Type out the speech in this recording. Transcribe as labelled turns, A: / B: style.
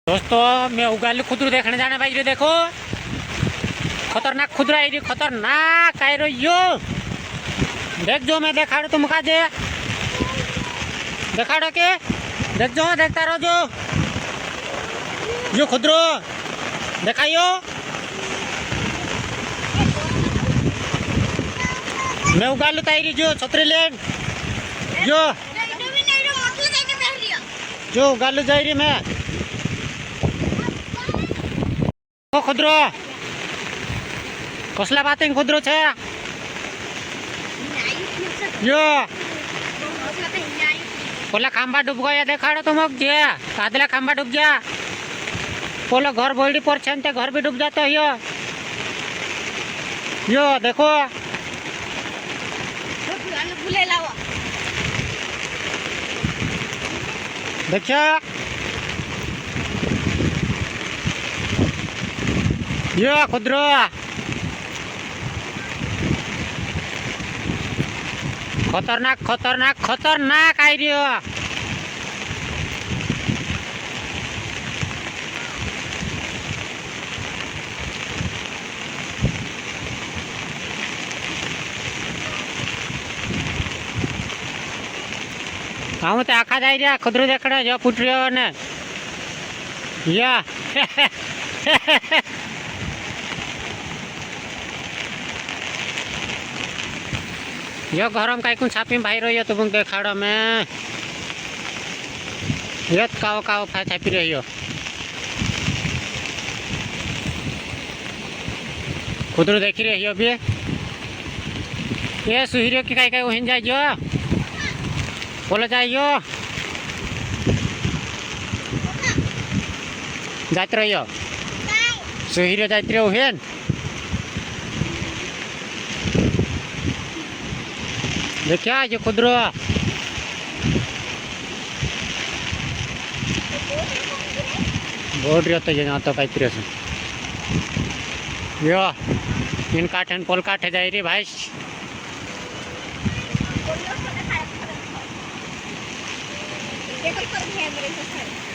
A: दोस्तों मैं उगाली खुदरू देखने जाने भाई देखो खतरनाक खुदरा है खतरनाक आई रो यो देख जो मैं देखाड़ो तुम का जे देखाड़ो के देख जो देखता रहो जो यो खुदरो देखाइयो मैं उगालू ताई जो छतरी लेन जो उगालू जाई रही मैं खुदरो कसला बातें खुदरो छे यो पोला खांबा डूब गया देखाड़ो तुम जे आदला खांबा डूब गया पोलो घर बोल्डी पर छे घर भी डूब जाता है यो देखो देखिए ये खुदरो खतरनाक खतरनाक खतरनाक आई रही हो हम तो आखा जाई रहा खुदरू देखड़े जो पुट रहे ने या यो गरम काई कुछ छापी भाई रही हो तुम देखाड़ो में ये काओ काओ फा छापी रही हो खुदरू देखी रही हो भी ये सुहिरो की काई काई वहीं जाइयो बोलो जाइयो जाते रहियो सुहिरो जाते रहो हेन देखिया ये खुदरो बोल रही तो ये यहाँ तो कई तरह से यो इन काठन पोल काठे जाए रे भाई
B: ये कोई कर दिया मेरे साथ